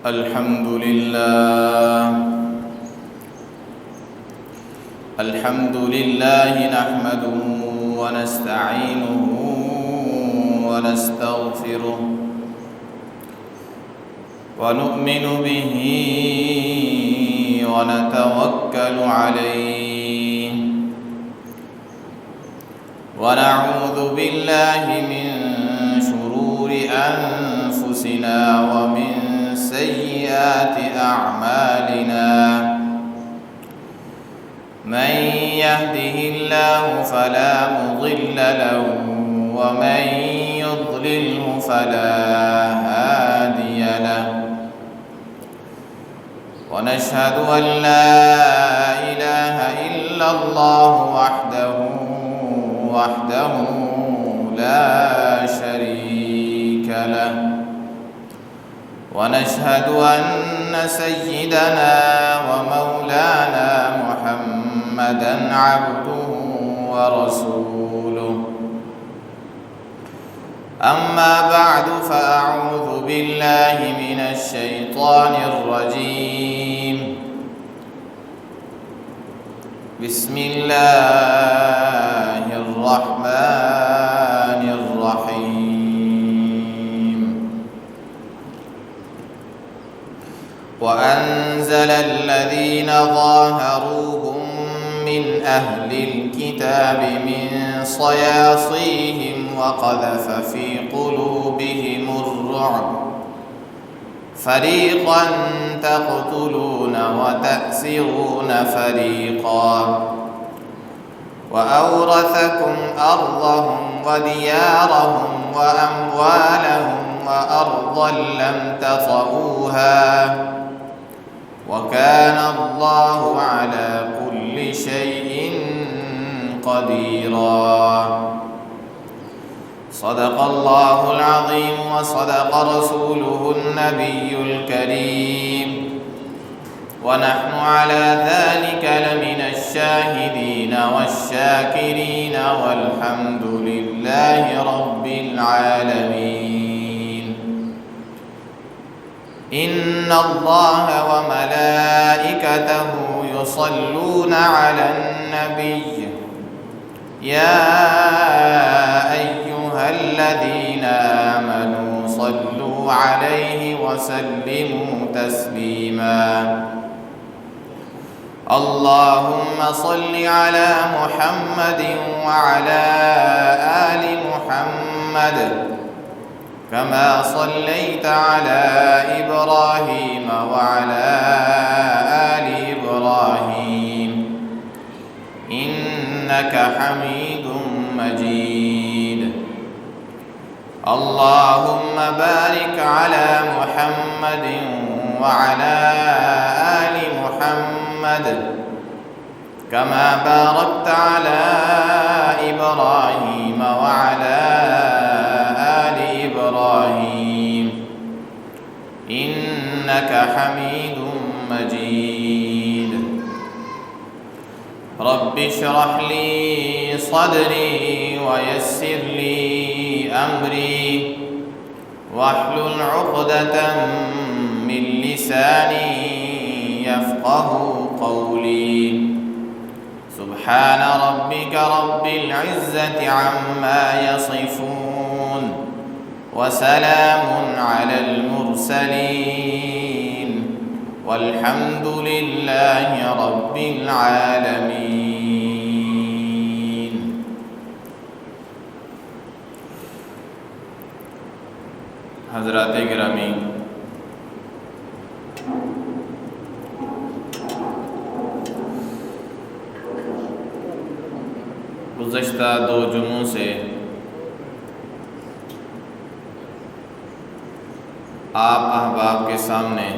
الحمد لله نحمده ونستعينه ونستغفره ونؤمن به ونتوكل عليه ونعوذ بالله من شرور أنفسنا ومن سيئات أعمالنا من يهده الله فلا مضل له ومن يضلله فلا هادي له ونشهد أن لا إله إلا الله وحده لا شريك له ونشهد أن سيدنا ومولانا محمدًا عبده ورسوله أما بعد فأعوذ بالله من الشيطان الرجيم بسم الله الرحمن الرحيم وأنزل الذين ظاهروهم من أهل الكتاب من صياصيهم وقذف في قلوبهم الرعب فريقا تقتلون وتأسرون فريقا وأورثكم أرضهم وديارهم وأموالهم وأرضا لم تطئوها وكان الله على كل شيء قديرا صدق الله العظيم وصدق رسوله النبي الكريم ونحن على ذلك لمن الشاهدين والشاكرين والحمد لله رب العالمين إن الله وملائكته يصلون على النبي يا أيها الذين آمنوا صلوا عليه وسلموا تسليما اللهم صل على محمد وعلى آل محمد كما صليت على إبراهيم وعلى آل إبراهيم إنك حميد مجيد اللهم بارك على محمد وعلى آل محمد كما باركت على إبراهيم وعلى آل إبراهيم إنك حميد مجيد رب اشرح لي صدري ويسر لي أمري واحلل عقدة من لساني يفقه قولي سبحان ربك رب العزة عما يصفون وسلام على المرسلين والحمد لله رب العالمين حضرات گرامی، گزشتہ 2 جمعوں سے آپ احباب کے سامنے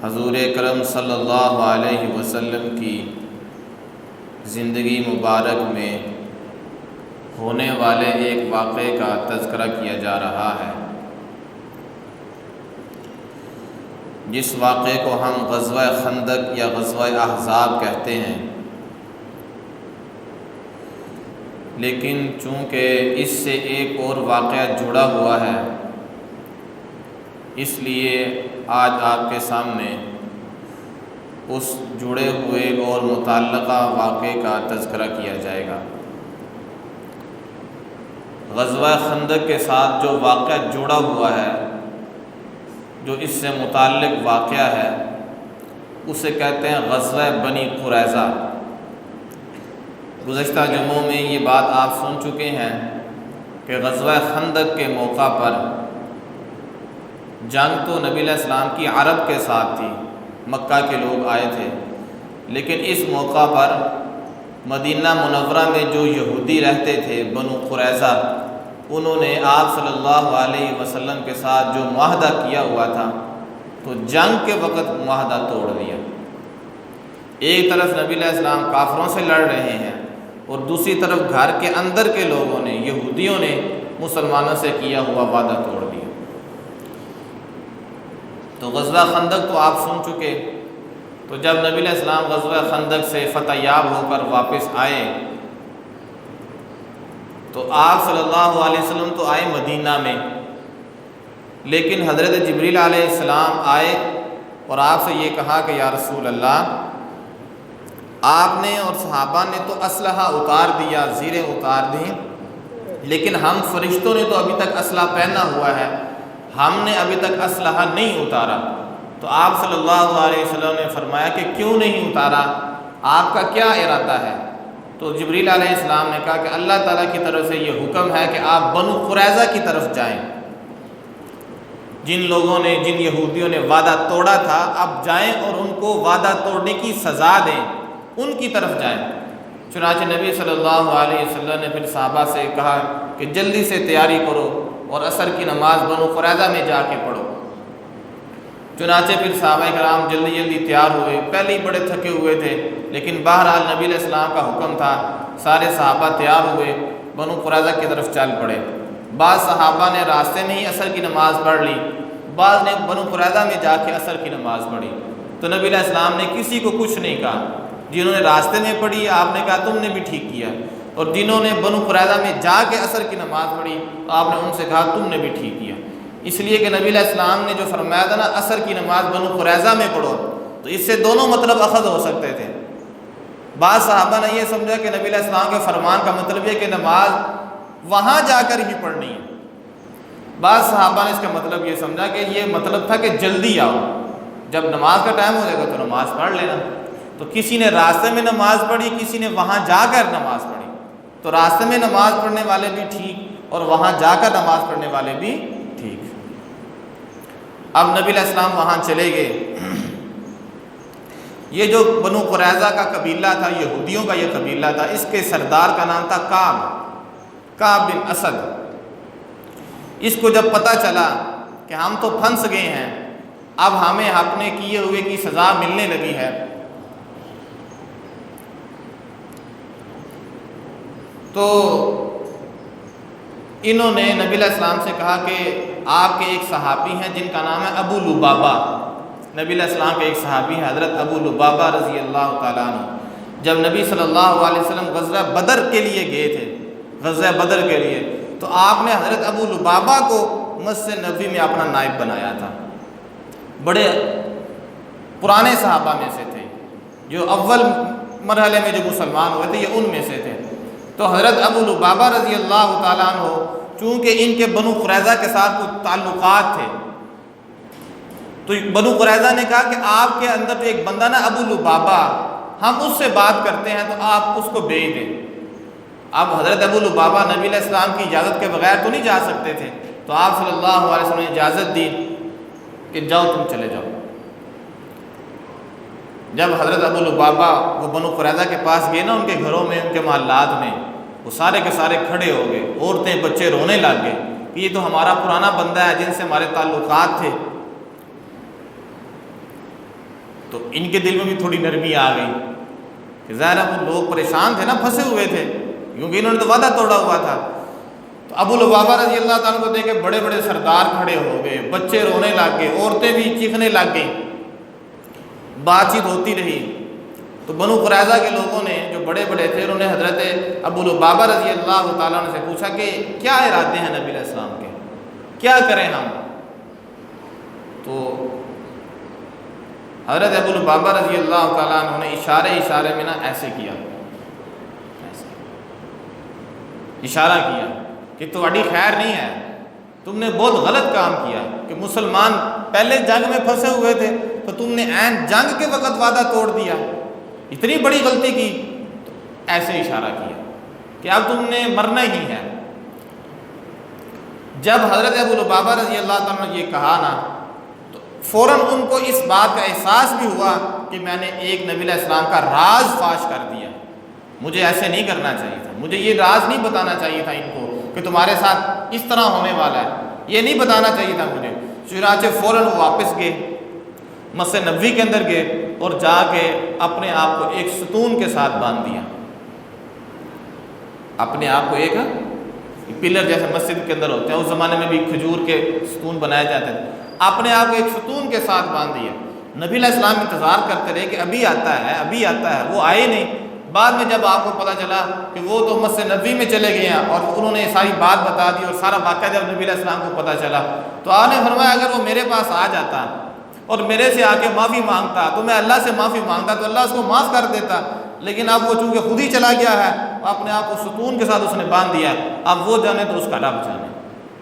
حضور اکرم صلی اللہ علیہ وسلم کی زندگی مبارک میں ہونے والے ایک واقعے کا تذکرہ کیا جا رہا ہے، جس واقعے کو ہم غزوہ خندق یا غزوہ احزاب کہتے ہیں، لیکن چونکہ اس سے ایک اور واقعہ جڑا ہوا ہے اس لیے آج آپ کے سامنے اس جڑے ہوئے اور متعلقہ واقعے کا تذکرہ کیا جائے گا۔ غزوہ خندق کے ساتھ جو واقعہ جڑا ہوا ہے، جو اس سے متعلق واقعہ ہے، اسے کہتے ہیں غزوہ بنی قریظہ۔ گزشتہ جمعوں میں یہ بات آپ سن چکے ہیں کہ غزوہ خندق کے موقع پر جنگ تو نبی علیہ السلام کی عرب کے ساتھ تھی، مکہ کے لوگ آئے تھے، لیکن اس موقع پر مدینہ منورہ میں جو یہودی رہتے تھے بنو قریظہ، انہوں نے آپ صلی اللہ علیہ وسلم کے ساتھ جو معاہدہ کیا ہوا تھا تو جنگ کے وقت معاہدہ توڑ دیا۔ ایک طرف نبی علیہ السلام کافروں سے لڑ رہے ہیں اور دوسری طرف گھر کے اندر کے لوگوں نے، یہودیوں نے مسلمانوں سے کیا ہوا وعدہ توڑ دیا۔ تو غزوہ خندق تو آپ سن چکے۔ تو جب نبی علیہ السلام غزوہ خندق سے فتح یاب ہو کر واپس آئے تو آپ صلی اللہ علیہ وسلم تو آئے مدینہ میں، لیکن حضرت جبریل علیہ السلام آئے اور آپ سے یہ کہا کہ یا رسول اللہ، آپ نے اور صحابہ نے تو اسلحہ اتار دیا، زیریں اتار دیں، لیکن ہم فرشتوں نے تو ابھی تک اسلحہ پہنا ہوا ہے، ہم نے ابھی تک اسلحہ نہیں اتارا۔ تو آپ صلی اللہ علیہ وسلم نے فرمایا کہ کیوں نہیں اتارا، آپ کا کیا ارادہ ہے؟ تو جبریل علیہ السلام نے کہا کہ اللہ تعالیٰ کی طرف سے یہ حکم ہے کہ آپ بنو قریظہ کی طرف جائیں۔ جن لوگوں نے، جن یہودیوں نے وعدہ توڑا تھا، اب جائیں اور ان کو وعدہ توڑنے کی سزا دیں، ان کی طرف جائیں۔ چنانچہ نبی صلی اللہ علیہ وسلم نے پھر صحابہ سے کہا کہ جلدی سے تیاری کرو اور عصر کی نماز بنو قریظہ میں جا کے پڑھو۔ چنانچہ پھر صحابہ کرام جلدی جلدی تیار ہوئے، پہلے ہی بڑے تھکے ہوئے تھے، لیکن بہرحال نبی علیہ السلام کا حکم تھا، سارے صحابہ تیار ہوئے، بنو قریظہ کی طرف چل پڑے۔ بعض صحابہ نے راستے میں ہی عصر کی نماز پڑھ لی، بعض نے بنو قریظہ میں جا کے عصر کی نماز پڑھی۔ تو نبی علیہ السلام نے کسی کو کچھ نہیں کہا، جنہوں نے راستے میں پڑھی آپ نے کہا تم نے بھی ٹھیک کیا، اور جنہوں نے بنو قریظہ میں جا کے عصر کی نماز پڑھی تو آپ نے ان سے کہا تم نے بھی ٹھیک کیا، اس لیے کہ نبی علیہ السلام نے جو فرمایا تھا نا عصر کی نماز بنو قریظہ میں پڑھو، تو اس سے دونوں مطلب اخذ ہو سکتے تھے۔ بعض صحابہ نے یہ سمجھا کہ نبی علیہ السلام کے فرمان کا مطلب یہ کہ نماز وہاں جا کر ہی پڑھنی ہے، بعض صحابہ نے اس کا مطلب یہ سمجھا کہ یہ مطلب تھا کہ جلدی آؤ، جب نماز کا ٹائم ہو جائے گا تو نماز پڑھ لینا۔ تو کسی نے راستے میں نماز پڑھی، کسی نے وہاں جا کر نماز پڑھی، تو راستے میں نماز پڑھنے والے بھی ٹھیک اور وہاں جا کر نماز پڑھنے والے بھی ٹھیک۔ اب نبی علیہ السلام وہاں چلے گئے۔ یہ جو بنو قریظہ کا قبیلہ تھا، یہودیوں کا یہ قبیلہ تھا، اس کے سردار کا نام تھا کعب بن اسد۔ اس کو جب پتہ چلا کہ ہم تو پھنس گئے ہیں، اب ہمیں اپنے کیے ہوئے کی سزا ملنے لگی ہے، تو انہوں نے نبی علیہ السلام سے کہا کہ آپ کے ایک صحابی ہیں جن کا نام ہے ابو لبابہ۔ نبی علیہ السلام کے ایک صحابی ہیں حضرت ابو لبابہ رضی اللہ تعالیٰ عنہ۔ جب نبی صلی اللہ علیہ وسلم غزوہ بدر کے لیے گئے تھے، غزوہ بدر کے لیے، تو آپ نے حضرت ابو لبابہ کو مسجد نبوی میں اپنا نائب بنایا تھا۔ بڑے پرانے صحابہ میں سے تھے، جو اول مرحلے میں جو مسلمان ہوئے تھے، یہ ان میں سے تھے۔ تو حضرت ابو لبابہ رضی اللہ تعالیٰ عنہ، چونکہ ان کے بنو قریظہ کے ساتھ کچھ تعلقات تھے، تو بنو قریظہ نے کہا کہ آپ کے اندر جو ایک بندہ نا ابو لبابہ، ہم اس سے بات کرتے ہیں تو آپ اس کو بھیج دیں۔ اب حضرت ابو لبابہ نبی علیہ السلام کی اجازت کے بغیر تو نہیں جا سکتے تھے، تو آپ صلی اللہ علیہ وسلم نے اجازت دی کہ جاؤ تم چلے جاؤ۔ جب حضرت ابو لبابہ وہ بنو قریظہ کے پاس گئے نا، ان کے گھروں میں، ان کے محلات میں، وہ سارے کے سارے کھڑے ہو گئے، عورتیں بچے رونے لگ گئے کہ یہ تو ہمارا پرانا بندہ ہے جن سے ہمارے تعلقات تھے۔ تو ان کے دل میں بھی تھوڑی نرمی آ گئی کہ ظاہر ہے وہ لوگ پریشان تھے نا، پھنسے ہوئے تھے، کیونکہ انہوں نے تو وعدہ توڑا ہوا تھا۔ تو ابو لبابہ رضی اللہ تعالیٰ کو دیکھ کے بڑے بڑے سردار کھڑے ہو گئے، بچے رونے لگ گئے، عورتیں بھی چیخنے لگ گئیں، بات چیت ہوتی رہی۔ تو بنو قریظہ کے لوگوں نے جو بڑے بڑے تھے، انہوں نے حضرت ابو لبابہ رضی اللہ تعالیٰ عنہ سے پوچھا کہ کیا ارادے ہیں نبی علیہ السلام کے، کیا کریں ہم؟ تو حضرت ابو لبابہ رضی اللہ تعالیٰ عنہ نے اشارے میں نا ایسے کیا، اشارہ کیا کہ تمہاری خیر نہیں ہے، تم نے بہت غلط کام کیا کہ مسلمان پہلے جنگ میں پھنسے ہوئے تھے تو تم نے عین جنگ کے وقت وعدہ توڑ دیا، اتنی بڑی غلطی کی۔ تو ایسے اشارہ کیا کہ اب تم نے مرنا ہی ہے۔ جب حضرت ابو لبابہ رضی اللہ تعالیٰ نے یہ کہا نا تو فوراً ان کو اس بات کا احساس بھی ہوا کہ میں نے ایک نبی علیہ السلام کا راز فاش کر دیا، مجھے ایسے نہیں کرنا چاہیے تھا، مجھے یہ راز نہیں بتانا چاہیے تھا ان کو کہ تمہارے ساتھ اس طرح ہونے والا ہے، یہ نہیں بتانا چاہیے تھا مجھے۔ چنانچہ فوراً وہ واپس گئے، مسجد نبوی کے اندر گئے اور جا کے اپنے آپ کو ایک ستون کے ساتھ باندھ دیا، اپنے آپ کو ایک پلر جیسے مسجد کے اندر ہوتے ہیں، اس زمانے میں بھی کھجور کے ستون بنائے جاتے تھے، اپنے آپ کو ایک ستون کے ساتھ باندھ دیا۔ نبی علیہ السلام انتظار کرتے رہے کہ ابھی آتا ہے ابھی آتا ہے، وہ آئے نہیں۔ بعد میں جب آپ کو پتہ چلا کہ وہ تو مسجد نبوی میں چلے گئے ہیں اور انہوں نے ساری بات بتا دی اور سارا واقعہ جب نبی علیہ السلام کو پتہ چلا تو آپ نے فرمایا اگر وہ میرے پاس آ جاتا اور میرے سے آ کے معافی مانگتا تو میں اللہ سے معافی مانگتا تو اللہ اس کو معاف کر دیتا، لیکن اب وہ چونکہ خود ہی چلا گیا ہے، اپنے آپ کو ستون کے ساتھ اس نے باندھ دیا، اب وہ جانے تو اس کا رب جانے۔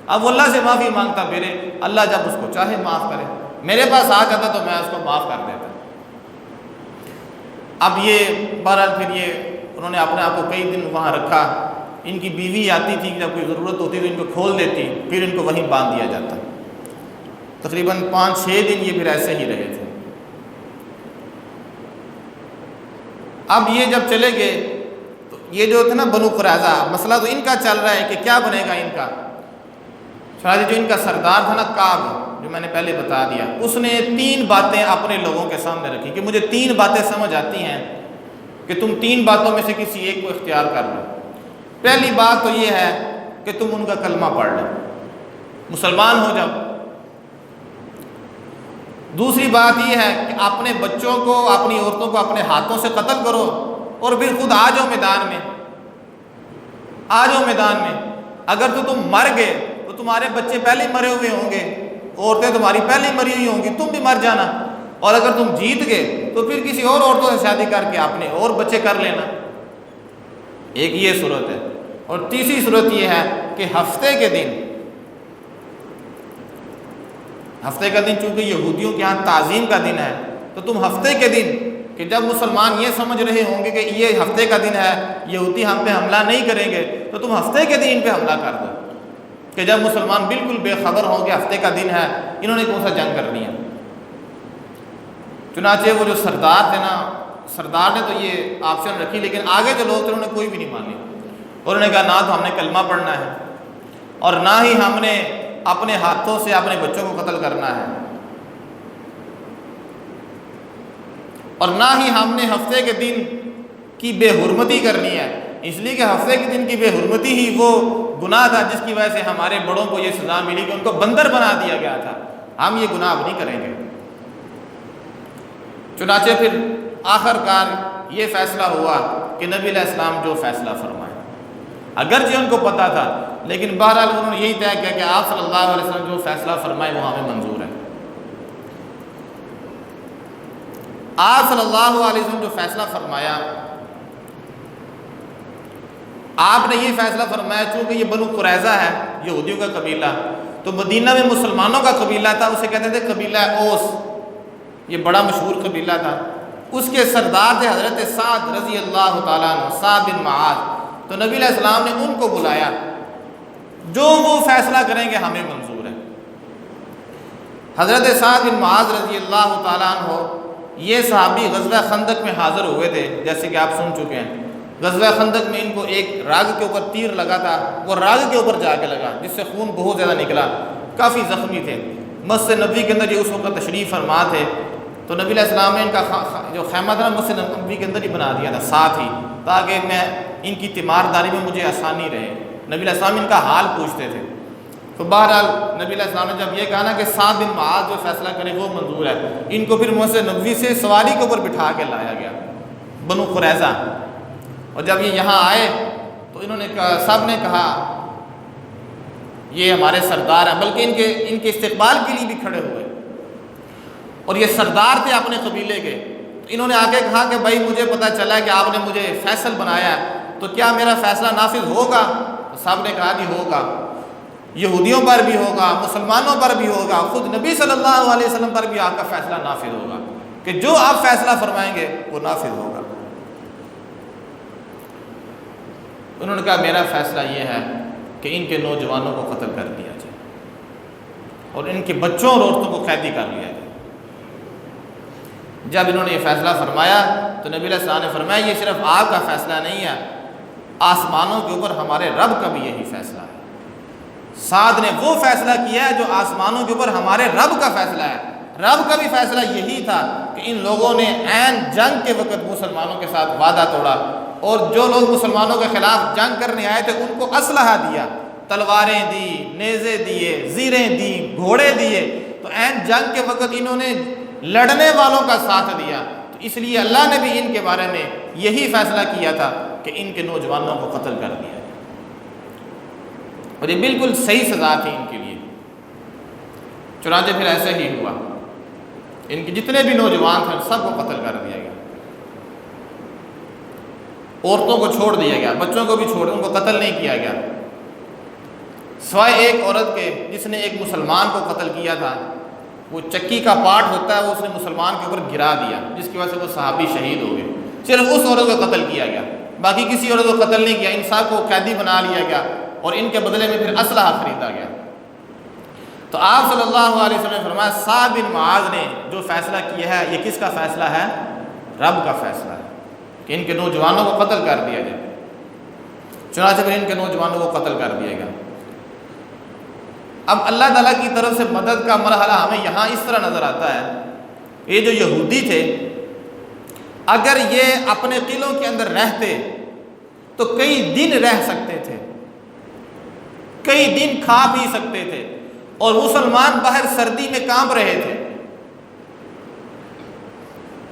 اب وہ اللہ سے معافی مانگتا پھرے، اللہ جب اس کو چاہے معاف کرے، میرے پاس آ جاتا تو میں اس کو معاف کر دیتا۔ اب یہ بہرحال پھر یہ انہوں نے اپنے آپ کو کئی دن وہاں رکھا، ان کی بیوی آتی تھی جب کوئی ضرورت ہوتی تو ان کو کھول دیتی، پھر ان کو وہیں باندھ دیا جاتا۔ تقریباً 5-6 دن یہ پھر ایسے ہی رہے تھے۔ اب یہ جب چلے گئے تو یہ جو تھے نا بنو قریظہ، مسئلہ تو ان کا چل رہا ہے کہ کیا بنے گا ان کا۔ جو ان کا سردار تھا نا کعب، جو میں نے پہلے بتا دیا، اس نے 3 باتیں اپنے لوگوں کے سامنے رکھی کہ مجھے 3 باتیں سمجھ آتی ہیں کہ تم 3 باتوں میں سے کسی ایک کو اختیار کر لو۔ پہلی بات تو یہ ہے کہ تم ان کا کلمہ پڑھ لو، مسلمان ہو جاؤ۔ دوسری بات یہ ہے کہ اپنے بچوں کو، اپنی عورتوں کو اپنے ہاتھوں سے قتل کرو اور پھر خود آ جاؤ میدان میں، آ جاؤ میدان میں۔ اگر تو تم مر گئے تو تمہارے بچے پہلے مرے ہوئے ہوں گے، عورتیں تمہاری پہلے مری ہوئی ہوں گی، تم بھی مر جانا، اور اگر تم جیت گئے تو پھر کسی اور عورتوں سے شادی کر کے اپنے اور بچے کر لینا۔ ایک یہ صورت ہے، اور تیسری صورت یہ ہے کہ ہفتے کا دن چونکہ یہودیوں کے ہاں تعظیم کا دن ہے، تو تم ہفتے کے دن کہ جب مسلمان یہ سمجھ رہے ہوں گے کہ یہ ہفتے کا دن ہے، یہودی ہم پہ حملہ نہیں کریں گے، تو تم ہفتے کے دن ان پہ حملہ کر دو کہ جب مسلمان بالکل بے خبر ہوں کہ ہفتے کا دن ہے، انہوں نے کون سا جنگ کرنی ہے۔ چنانچہ وہ جو سردار تھے نا، سردار نے تو یہ آپشن رکھی، لیکن آگے جو لوگ تھے انہوں نے کوئی بھی نہیں مانی، اور انہوں نے کہا نہ تو ہم نے کلمہ پڑھنا ہے اور نہ ہی ہم نے اپنے ہاتھوں سے اپنے بچوں کو قتل کرنا ہے، اور نہ ہی ہم نے ہفتے کے دن کی بے حرمتی کرنی ہے، اس لیے کہ ہفتے کے دن کی بے حرمتی ہی وہ گناہ تھا جس کی وجہ سے ہمارے بڑوں کو یہ سزا ملی کہ ان کو بندر بنا دیا گیا تھا، ہم یہ گناہ اب نہیں کریں گے۔ چنانچہ پھر آخر کار یہ فیصلہ ہوا کہ نبی علیہ السلام جو فیصلہ فرمائے، اگرچہ ان کو پتہ تھا لیکن بہرحال انہوں نے یہی طے کیا کہ آپ صلی اللہ علیہ وسلم جو فیصلہ فرمائے وہ ہمیں منظور ہے۔ آپ صلی اللہ علیہ وسلم جو فیصلہ فرمایا، آپ نے یہ فیصلہ فرمایا چونکہ یہ بنو قریظہ ہے، یہودیوں کا قبیلہ، تو مدینہ میں مسلمانوں کا قبیلہ تھا، اسے کہتے تھے قبیلہ اوس، یہ بڑا مشہور قبیلہ تھا، اس کے سردار تھے حضرت سعد رضی اللہ تعالیٰ عنہ، سعد بن معاذ۔ تو نبی علیہ السلام نے ان کو بلایا، جو وہ فیصلہ کریں گے ہمیں منظور ہے۔ حضرت سعد بن معاذ رضی اللہ تعالیٰ عنہ یہ صحابی غزوہ خندق میں حاضر ہوئے تھے، جیسے کہ آپ سن چکے ہیں۔ غزوہ خندق میں ان کو ایک راگ کے اوپر تیر لگا تھا، وہ راگ کے اوپر جا کے لگا جس سے خون بہت زیادہ نکلا، کافی زخمی تھے۔ مسجد نبوی کے اندر یہ اس وقت تشریف فرما تھے، تو نبی علیہ السلام نے ان کا جو خیمہ تھا مسجد نبوی کے اندر ہی بنا دیا تھا ساتھ ہی، تاکہ میں ان کی تیمارداری میں مجھے آسانی رہے۔ نبی علیہ السلام ان کا حال پوچھتے تھے۔ تو بہرحال نبی علیہ السلام نے جب یہ کہا نا کہ سعد بن معاذ جو فیصلہ کرے وہ منظور ہے، ان کو پھر مسجد نبوی سے سواری کے اوپر بٹھا کے لایا گیا بنو قریظہ، اور جب یہ یہاں آئے تو انہوں نے سب نے کہا یہ ہمارے سردار ہیں، بلکہ ان کے استقبال کے لیے بھی کھڑے ہوئے اور یہ سردار تھے اپنے قبیلے کے. انہوں نے آ کے کہا کہ بھائی مجھے پتہ چلا ہے کہ آپ نے مجھے فیصل بنایا ہے، تو کیا میرا فیصلہ نافذ ہوگا؟ تو سب نے کہا جی ہوگا، یہودیوں پر بھی ہوگا، مسلمانوں پر بھی ہوگا، خود نبی صلی اللہ علیہ وسلم پر بھی آپ کا فیصلہ نافذ ہوگا، کہ جو آپ فیصلہ فرمائیں گے وہ نافذ ہوگا. انہوں نے کہا میرا فیصلہ یہ ہے کہ ان کے نوجوانوں کو قتل کر دیا جائے اور ان کے بچوں اور عورتوں کو قیدی کر لیا جائے. جب انہوں نے یہ فیصلہ فرمایا تو نبی علیہ السلام نے فرمایا یہ صرف آپ کا فیصلہ نہیں ہے، آسمانوں کے اوپر ہمارے رب کا بھی یہی فیصلہ ہے. سعد نے وہ فیصلہ کیا ہے جو آسمانوں کے اوپر ہمارے رب کا فیصلہ ہے. رب کا بھی فیصلہ یہی تھا کہ ان لوگوں نے عین جنگ کے وقت مسلمانوں کے ساتھ وعدہ توڑا، اور جو لوگ مسلمانوں کے خلاف جنگ کرنے آئے تھے ان کو اسلحہ دیا، تلواریں دی، نیزے دیے، زیریں دی، گھوڑے دیے. تو عین جنگ کے وقت انہوں نے لڑنے والوں کا ساتھ دیا. تو اس لیے اللہ نے بھی ان کے بارے میں یہی فیصلہ کیا تھا کہ ان کے نوجوانوں کو قتل کر دیا. اور یہ بالکل صحیح سزا تھی ان کے لیے. چنانچہ پھر ایسے ہی ہوا، ان کے جتنے بھی نوجوان تھے سب کو قتل کر دیا گیا. عورتوں کو چھوڑ دیا گیا، بچوں کو بھی چھوڑ، ان کو قتل نہیں کیا گیا، سوائے ایک عورت کے جس نے ایک مسلمان کو قتل کیا تھا. وہ چکی کا پارٹ ہوتا ہے، وہ اس نے مسلمان کے اوپر گرا دیا جس کی وجہ سے وہ صحابی شہید ہو گئے. صرف اس عورت کو قتل کیا گیا، باقی کسی عورت کو قتل نہیں کیا. ان سب کو قیدی بنا لیا گیا اور ان کے بدلے میں پھر اسلحہ خریدا گیا. تو آپ صلی اللہ علیہ وسلم نے فرمایا سعد بن معاذ نے جو فیصلہ کیا ہے یہ کس کا فیصلہ ہے؟ رب کا فیصلہ ہے کہ ان کے نوجوانوں کو قتل کر دیا جائے. چنانچہ پھر ان کے نوجوانوں کو قتل کر دیا گیا. اب اللہ تعالیٰ کی طرف سے مدد کا مرحلہ ہمیں یہاں اس طرح نظر آتا ہے. یہ جو یہودی تھے اگر یہ اپنے قلعوں کے اندر رہتے تو کئی دن رہ سکتے تھے، کئی دن کھا پی سکتے تھے، اور مسلمان باہر سردی میں کانپ رہے تھے.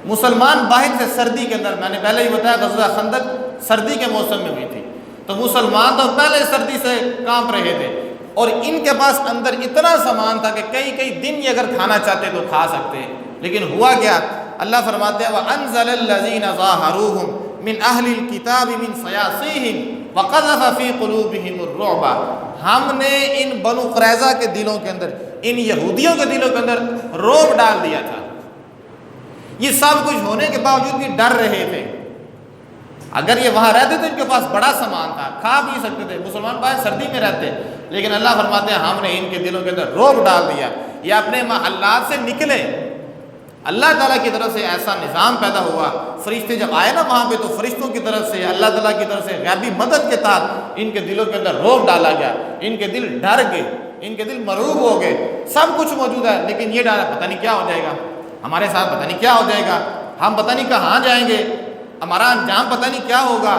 مسلمان باہر سے سردی کے اندر، میں نے پہلے ہی بتایا غزوہ خندق سردی کے موسم میں ہوئی تھی، تو مسلمان تو پہلے سردی سے کانپ رہے تھے، اور ان کے پاس اندر اتنا سامان تھا کہ کئی کئی دن یہ اگر کھانا چاہتے تو کھا سکتے. لیکن ہوا کیا؟ اللہ فرماتے ہیں وَأَنزَلَ الَّذِينَ ظَاهَرُوهُمْ مِنْ أَهْلِ الْكِتَابِ مِنْ صَيَاصِيهِمْ وَقَذَفَ فِي قُلُوبِهِمُ الرُّعْبَ. ہم نے ان بنو قریظہ کے دلوں کے اندر، ان یہودیوں کے دلوں کے اندر رعب ڈال دیا تھا. یہ سب کچھ ہونے کے باوجود بھی ڈر رہے تھے. اگر یہ وہاں رہتے تو ان کے پاس بڑا سامان تھا، کھا پی سکتے تھے، مسلمان باہر سردی میں رہتے. لیکن اللہ فرماتے ہیں ہم نے ان کے دلوں کے اندر رعب ڈال دیا. یہ اپنے محلات سے نکلے. اللہ تعالیٰ کی طرف سے ایسا نظام پیدا ہوا، فرشتے جب آئے نا وہاں پہ تو فرشتوں کی طرف سے، اللہ تعالیٰ کی طرف سے غیبی مدد کے تحت ان کے دلوں کے اندر رعب ڈالا گیا. ان کے دل ڈر گئے، ان کے دل مرعوب ہو گئے. سب کچھ موجود ہے لیکن یہ ڈر پتہ نہیں کیا ہو جائے گا ہمارے ساتھ، پتہ نہیں کیا ہو جائے گا، ہم پتہ نہیں کہاں جائیں گے، ہمارا انجام پتہ نہیں کیا ہوگا.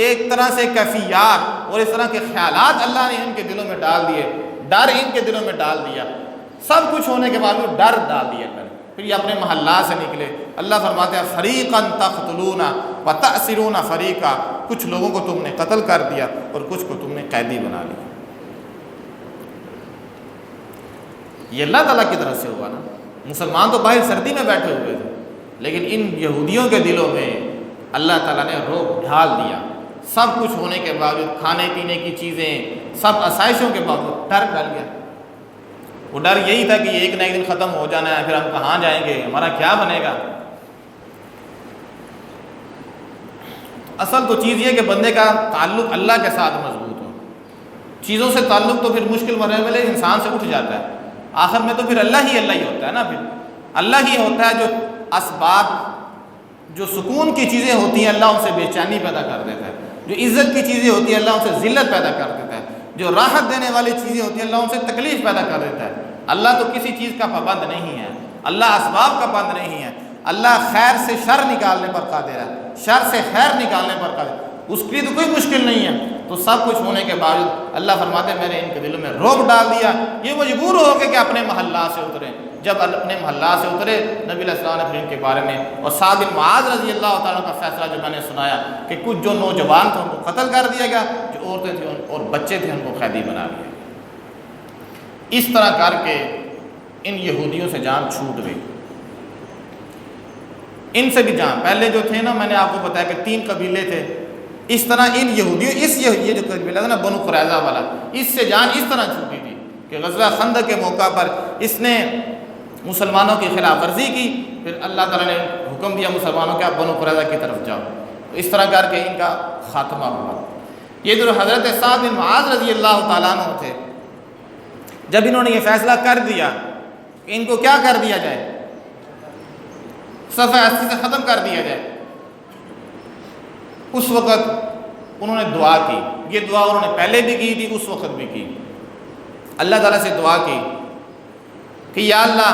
ایک طرح سے کیفیات اور اس طرح کے خیالات اللہ نے ان کے دلوں میں ڈال دیے، ڈر ان کے دلوں میں ڈال دیا. سب کچھ ہونے کے باوجود ڈر ڈال دیا. پھر یہ اپنے محلات سے نکلے. اللہ فرماتے ہیں فریقاً تقتلون وتأسرون فریقا، کچھ لوگوں کو تم نے قتل کر دیا اور کچھ کو تم نے قیدی بنا لیا. یہ اللہ تعالیٰ کی طرف سے ہوا نا. مسلمان تو باہر سردی میں بیٹھے ہوئے تھے لیکن ان یہودیوں کے دلوں میں اللہ تعالیٰ نے رعب ڈال دیا. سب کچھ ہونے کے باوجود، کھانے پینے کی چیزیں، سب آسائشوں کے باوجود ڈر ڈال گیا. وہ ڈر یہی تھا کہ یہ ایک نہ ایک دن ختم ہو جانا ہے، پھر ہم کہاں جائیں گے، ہمارا کیا بنے گا. اصل تو چیز یہ کہ بندے کا تعلق اللہ کے ساتھ مضبوط ہو. چیزوں سے تعلق تو پھر مشکل مرحلے انسان سے اٹھ جاتا ہے. آخر میں تو پھر اللہ ہی ہوتا ہے نا. پھر اللہ ہی ہوتا ہے جو اسباب، جو سکون کی چیزیں ہوتی ہیں اللہ ان سے بے چینی پیدا کر دیتا ہے، جو عزت کی چیزیں ہوتی ہیں اللہ ان سے ذلت پیدا کر دیتا ہے، جو راحت دینے والی چیزیں ہوتی ہیں اللہ ان سے تکلیف پیدا کر دیتا ہے. اللہ تو کسی چیز کا پابند نہیں ہے، اللہ اسباب کا پابند نہیں ہے. اللہ خیر سے شر نکالنے پر قادر ہے، شر سے خیر نکالنے پر قادر ہے، اس کے لیے تو کوئی مشکل نہیں ہے. تو سب کچھ ہونے کے باوجود اللہ فرماتے ہیں میں نے ان کے دلوں میں رعب ڈال دیا. یہ مجبور ہو کے کہ اپنے محلات سے اترے. جب اپنے محلات سے اترے نبی علیہ السلام نے پھر ان کے بارے میں اور سعد بن معاذ رضی اللہ تعالیٰ کا فیصلہ جو میں نے سنایا کہ کچھ جو نوجوان تھے ان کو قتل کر دیا گیا، جو عورتیں تھیں اور بچے تھے ان کو قیدی بنا لیا. اس طرح کر کے ان یہودیوں سے جان چھوٹ گئی. ان سے بھی جان، پہلے جو تھے نا، میں نے آپ کو بتایا کہ 3 قبیلے تھے، اس طرح ان یہودیوں یہ جو قبیلہ تھا نا بنو قریظہ والا، اس سے جان اس طرح چھوٹی تھی کہ غزوہ خندق کے موقع پر اس نے مسلمانوں کی خلاف ورزی کی، پھر اللہ تعالیٰ نے حکم دیا مسلمانوں کے آپ بنو قریظہ کی طرف جاؤ، تو اس طرح کر کے ان کا خاتمہ ہوا۔ یہ جو حضرت سعد بن معاذ رضی اللہ تعالیٰ عنہ تھے، جب انہوں نے یہ فیصلہ کر دیا کہ ان کو کیا کر دیا جائے، صفحہ 80 سے ختم کر دیا جائے، اس وقت انہوں نے دعا کی۔ یہ دعا انہوں نے پہلے بھی کی تھی، اس وقت بھی کی، اللہ تعالیٰ سے دعا کی کہ یا اللہ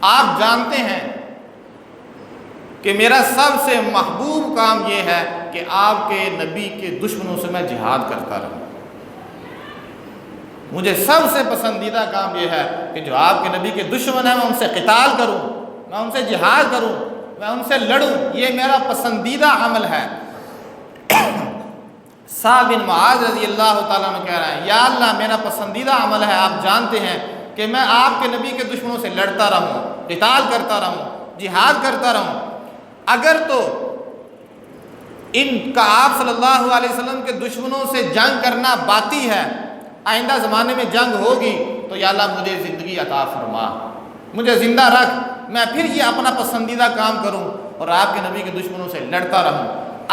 آپ جانتے ہیں کہ میرا سب سے محبوب کام یہ ہے کہ آپ کے نبی کے دشمنوں سے میں جہاد کرتا رہوں۔ مجھے سب سے پسندیدہ کام یہ ہے کہ جو آپ کے نبی کے دشمن ہیں میں ان سے قتال کروں، میں ان سے جہاد کروں، میں ان سے لڑوں، یہ میرا پسندیدہ عمل ہے۔ سعد بن معاذ رضی اللہ تعالیٰ عنہ کہہ رہے ہیں یا اللہ میرا پسندیدہ عمل ہے، آپ جانتے ہیں کہ میں آپ کے نبی کے دشمنوں سے لڑتا رہوں، قتال کرتا رہوں، جہاد کرتا رہوں۔ اگر تو ان کا آپ صلی اللہ علیہ وسلم کے دشمنوں سے جنگ کرنا باقی ہے، آئندہ زمانے میں جنگ ہوگی، تو یا اللہ مجھے زندگی عطا فرما، مجھے زندہ رکھ، میں پھر یہ اپنا پسندیدہ کام کروں اور آپ کے نبی کے دشمنوں سے لڑتا رہوں۔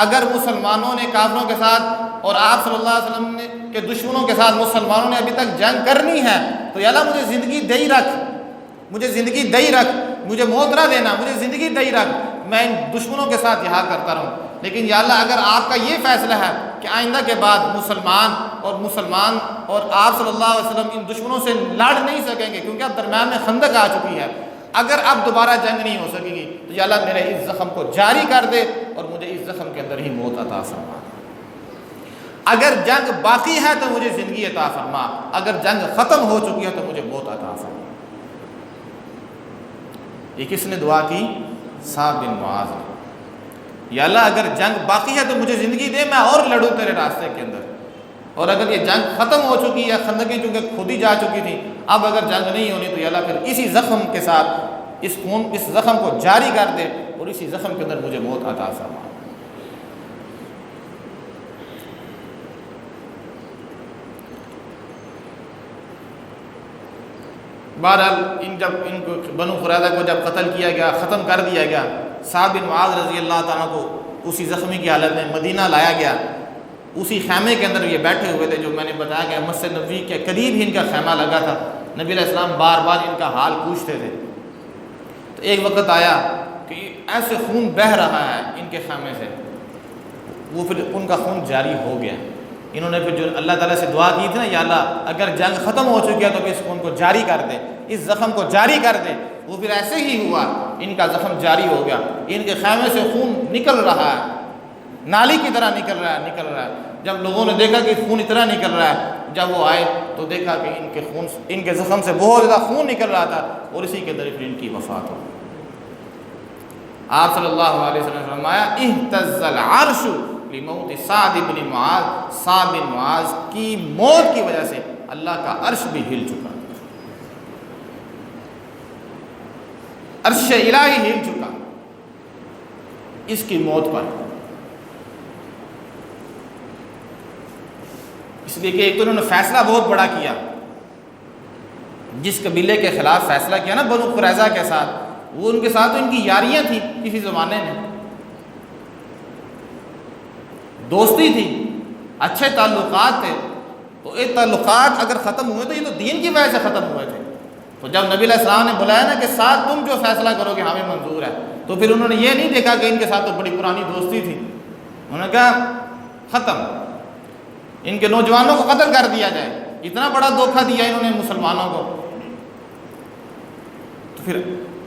اگر مسلمانوں نے کافروں کے ساتھ اور آپ صلی اللہ علیہ وسلم کے دشمنوں کے ساتھ مسلمانوں نے ابھی تک جنگ کرنی ہے، تو یا اللہ مجھے زندگی دے ہی رکھ، مجھے زندگی دے ہی رکھ، مجھے موت نہ دینا، مجھے زندگی دے ہی رکھ، میں ان دشمنوں کے ساتھ جہاد کرتا رہوں۔ لیکن یا اللہ اگر آپ کا یہ فیصلہ ہے کہ آئندہ کے بعد مسلمان اور آپ صلی اللہ علیہ وسلم ان دشمنوں سے لڑ نہیں سکیں گے، کیونکہ اب درمیان میں خندق آ چکی ہے، اگر اب دوبارہ جنگ نہیں ہو سکے گی، تو یا اللہ میرے اس زخم کو جاری کر دے اور مجھے اس زخم کے اندر ہی موت عطا فرما۔ اگر جنگ باقی ہے تو مجھے زندگی عطا فرما، اگر جنگ ختم ہو چکی ہے تو مجھے موت عطا فرما۔ یہ کس نے دعا کی؟ سعد بن معاذ نے۔ یا اللہ اگر جنگ باقی ہے تو مجھے زندگی دے، میں اور لڑوں تیرے راستے کے اندر، اور اگر یہ جنگ ختم ہو چکی ہے، خندقیں چونکہ خود ہی جا چکی تھی، اب اگر جنگ نہیں ہونی تو یا اللہ پھر اسی زخم کے ساتھ اس زخم کو جاری کر دے اور اسی زخم کے اندر مجھے موت عطا فرما۔ بہرحال جب ان کو بنو قریظہ کو جب قتل کیا گیا، ختم کر دیا گیا، سعد بن معاذ رضی اللہ تعالیٰ کو اسی زخمی کی حالت میں مدینہ لایا گیا۔ اسی خیمے کے اندر یہ بیٹھے ہوئے تھے، جو میں نے بتایا کہ مسجد نبوی کے قریب ہی ان کا خیمہ لگا تھا۔ نبی علیہ السلام بار بار ان کا حال پوچھتے تھے، تو ایک وقت آیا کہ ایسے خون بہہ رہا ہے ان کے خیمے سے، وہ پھر ان کا خون جاری ہو گیا۔ انہوں نے پھر جو اللہ تعالیٰ سے دعا کی تھی نا، یا اللہ اگر جنگ ختم ہو چکی ہے تو اس خون کو جاری کر دے، اس زخم کو جاری کر دے، وہ پھر ایسے ہی ہوا، ان کا زخم جاری ہو گیا، ان کے خیمے سے خون نکل رہا ہے، نالی کی طرح نکل رہا ہے۔ جب لوگوں نے دیکھا کہ خون اتنا نکل رہا ہے، جب وہ آئے تو دیکھا کہ ان کے زخم سے بہت زیادہ خون نکل رہا تھا، اور اسی کے اندر پھر ان کی وفات ہو۔ آپ صلی اللہ علیہ وسلم نے فرمایا اہتز العرش لموت سعد بن معاذ، سعد بن معاذ کی موت کی وجہ سے اللہ کا عرش بھی ہل چکا، عرش الہی ہل چکا اس کی موت پر۔ اس لیے کہ ایک تو انہوں نے فیصلہ بہت بڑا کیا، جس قبیلے کے خلاف فیصلہ کیا نا بنو قریظہ کے ساتھ، وہ ان کے ساتھ ان کی یاریاں تھیں کسی زمانے میں، دوستی تھی، اچھے تعلقات تھے، تو یہ تعلقات اگر ختم ہوئے تو یہ تو دین کی وجہ سے ختم ہوئے تھے۔ تو جب نبی علیہ السلام نے بلایا نا کہ ساتھ تم جو فیصلہ کرو گے ہمیں منظور ہے، تو پھر انہوں نے یہ نہیں دیکھا کہ ان کے ساتھ تو بڑی پرانی دوستی تھی، انہوں نے کہا ختم، ان کے نوجوانوں کو قتل کر دیا جائے، اتنا بڑا دھوکہ دیا انہوں نے مسلمانوں کو۔ تو پھر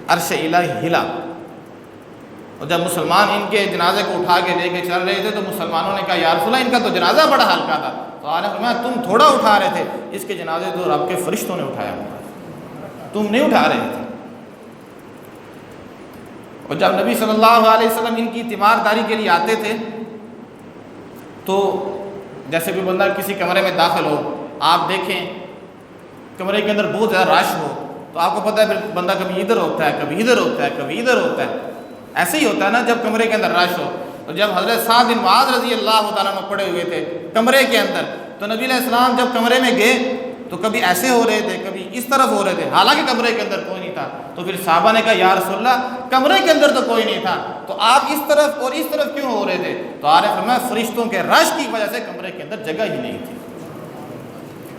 عرش الہی ہلا، اور جب مسلمان ان کے جنازے کو اٹھا کے لے کے چل رہے تھے تو مسلمانوں نے کہا یا رسول اللہ ان کا تو جنازہ بڑا ہلکا تھا، تو آپ نے فرمایا تم تھوڑا اٹھا رہے تھے، اس کے جنازے تو رب کے فرشتوں نے اٹھایا ہوگا، تم نہیں اٹھا رہے تھے۔ اور جب نبی صلی اللہ علیہ وسلم ان کی تیمارداری کے لیے آتے تھے تو جیسے بھی بندہ کسی کمرے میں داخل ہو، آپ دیکھیں کمرے کے اندر بہت زیادہ رش ہو تو آپ کو پتہ ہے پھر بندہ کبھی ادھر ہوتا ہے، کبھی ادھر ہوتا ہے، کبھی ادھر ہوتا ہے، ایسے ہی ہوتا ہے نا جب کمرے کے اندر رش ہو. اور جب حضرت سعد بن معاذ رضی اللہ تعالیٰ عنہ پڑے ہوئے تھے کمرے کے اندر, تو نبی علیہ السلام جب کمرے میں گئے تو کبھی ایسے ہو رہے تھے, کبھی اس طرف ہو رہے تھے, حالانکہ کمرے کے اندر کوئی نہیں تھا. تو پھر صحابہ نے کہا یا رسول اللہ کمرے کے اندر تو کوئی نہیں تھا, تو آپ اس طرف اور اس طرف کیوں ہو رہے تھے؟ تو آپ نے فرمایا فرشتوں کے رش کی وجہ سے کمرے کے اندر جگہ ہی نہیں تھی,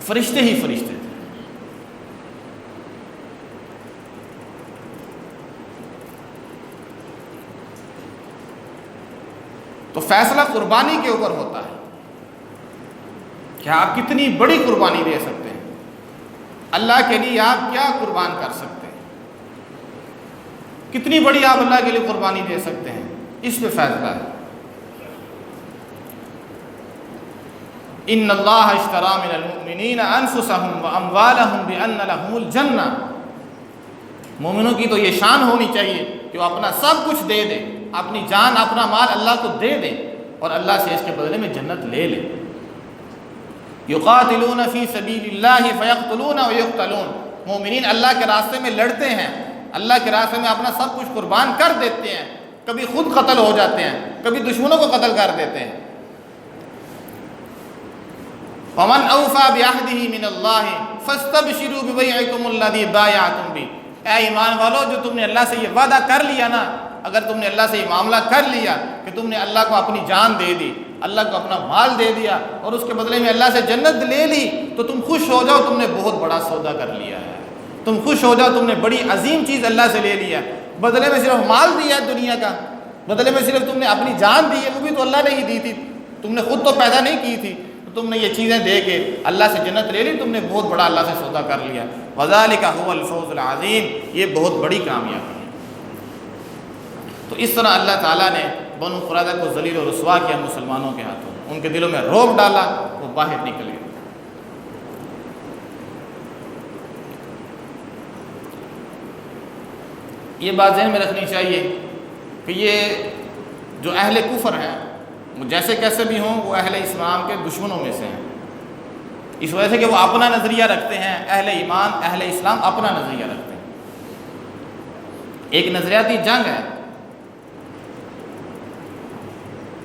فرشتے ہی فرشتے تھے. تو فیصلہ قربانی کے اوپر ہوتا ہے کہ آپ کتنی بڑی قربانی دے سکتے ہیں, اللہ کے لیے آپ کیا قربان کر سکتے ہیں, کتنی بڑی آپ اللہ کے لیے قربانی دے سکتے ہیں, اس پہ فیصلہ ہے. ان اللہ اشتری من المؤمنین انفسهم واموالهم بان لهم الجنہ. مومنوں کی تو یہ شان ہونی چاہیے کہ وہ اپنا سب کچھ دے دے, اپنی جان اپنا مال اللہ کو دے دے اور اللہ سے اس کے بدلے میں جنت لے لے. یقاتلون فی سبیل اللہ فیقتلون ویقتلون. مومنین اللہ کے راستے میں لڑتے ہیں, اللہ کے راستے میں اپنا سب کچھ قربان کر دیتے ہیں, کبھی خود قتل ہو جاتے ہیں, کبھی دشمنوں کو قتل کر دیتے ہیں. ومن اوفى بعهده من اللہ فاستبشروا ببیعکم الذی بایعتم بہ. اے ایمان والو, جو تم نے اللہ سے یہ وعدہ کر لیا نا, اگر تم نے اللہ سے یہ معاملہ کر لیا کہ تم نے اللہ کو اپنی جان دے دی, اللہ کو اپنا مال دے دیا اور اس کے بدلے میں اللہ سے جنت لے لی, تو تم خوش ہو جاؤ, تم نے بہت بڑا سودا کر لیا ہے. تم خوش ہو جاؤ, تم نے بڑی عظیم چیز اللہ سے لے لیا. بدلے میں صرف مال دیا ہے دنیا کا, بدلے میں صرف تم نے اپنی جان دی ہے, وہ بھی تو اللہ نے ہی دی تھی, تم نے خود تو پیدا نہیں کی تھی. تم نے یہ چیزیں دے کے اللہ سے جنت لے لی, تم نے بہت بڑا اللہ سے سودا کر لیا. وذالک هو الفوز العظیم. یہ بہت بڑی کامیابی ہے. تو اس طرح اللہ تعالیٰ نے بنو قریظہ کو ذلیل و رسوا کیا مسلمانوں کے ہاتھوں, ان کے دلوں میں رعب ڈالا, وہ باہر نکل گئے. یہ بات ذہن میں رکھنی چاہیے کہ یہ جو اہل کفر ہیں, جیسے کیسے بھی ہوں, وہ اہل اسلام کے دشمنوں میں سے ہیں, اس وجہ سے کہ وہ اپنا نظریہ رکھتے ہیں. اہل ایمان اہل اسلام اپنا نظریہ رکھتے ہیں. ایک نظریاتی جنگ ہے,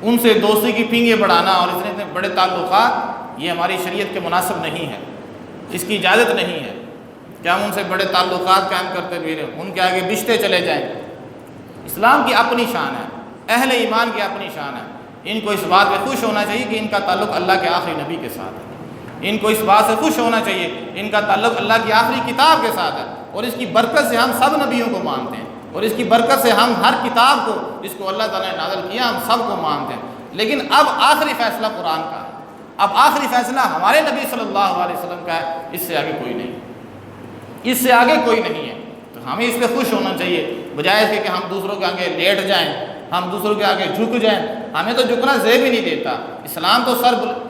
ان سے دوستی کی پینگیں بڑھانا اور اتنے بڑے تعلقات, یہ ہماری شریعت کے مناسب نہیں ہے, اس کی اجازت نہیں ہے کہ ہم ان سے بڑے تعلقات قائم کرتے ہوئے ان کے آگے بچتے چلے جائیں. اسلام کی اپنی شان ہے, اہل ایمان کی اپنی شان ہے. ان کو اس بات پہ خوش ہونا چاہیے کہ ان کا تعلق اللہ کے آخری نبی کے ساتھ ہے. ان کو اس بات سے خوش ہونا چاہیے ان کا تعلق اللہ کی آخری کتاب کے ساتھ ہے, اور اس کی برکت سے ہم سب نبیوں کو مانتے ہیں, اور اس کی برکت سے ہم ہر کتاب کو جس کو اللہ تعالیٰ نے نازل کیا ہم سب کو مانتے ہیں. لیکن اب آخری فیصلہ قرآن کا ہے, اب آخری فیصلہ ہمارے نبی صلی اللہ علیہ وسلم کا ہے, اس سے آگے کوئی نہیں, اس سے آگے کوئی نہیں ہے. تو ہمیں اس پہ خوش ہونا چاہیے, بجائے اس کے کہ ہم دوسروں کے آگے لیٹ جائیں, ہم دوسروں کے آگے جھک جائیں. ہمیں تو جھکنا زیب ہی نہیں دیتا. اسلام تو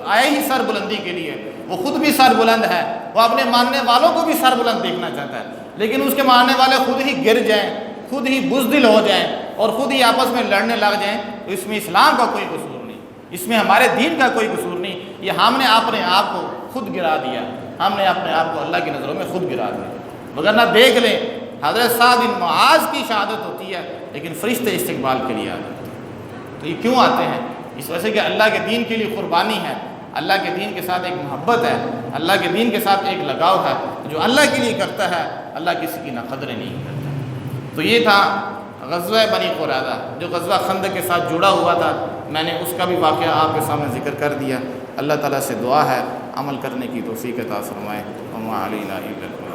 آئے ہی سر بلندی کے لیے, وہ خود بھی سر بلند ہے, وہ اپنے ماننے والوں کو بھی سر بلند دیکھنا چاہتا ہے. لیکن اس کے ماننے والے خود ہی گر جائیں, خود ہی بزدل ہو جائیں اور خود ہی آپس میں لڑنے لگ جائیں, تو اس میں اسلام کا کوئی قصور نہیں, اس میں ہمارے دین کا کوئی قصور نہیں. یہ ہم نے اپنے آپ کو خود گرا دیا, ہم نے اپنے آپ کو اللہ کی نظروں میں خود گرا دیا. وگرنہ دیکھ لیں حضرت سعد بن معاذ کی شہادت ہوتی ہے, لیکن فرشتے استقبال کے لیے آتے ہیں. تو یہ کیوں آتے ہیں؟ اس وجہ سے کہ اللہ کے دین کے لیے قربانی ہے, اللہ کے دین کے ساتھ ایک محبت ہے, اللہ کے دین کے ساتھ ایک لگاؤ ہے. جو اللہ کے لیے کرتا ہے اللہ کسی کی نہ قدریں نہیں کرتا. تو یہ تھا غزوہ بنی قریظہ جو غزوہ خندق کے ساتھ جڑا ہوا تھا. میں نے اس کا بھی واقعہ آپ کے سامنے ذکر کر دیا. اللہ تعالیٰ سے دعا ہے عمل کرنے کی توفیق عطا فرمائے. وما علینا الا البلاغ.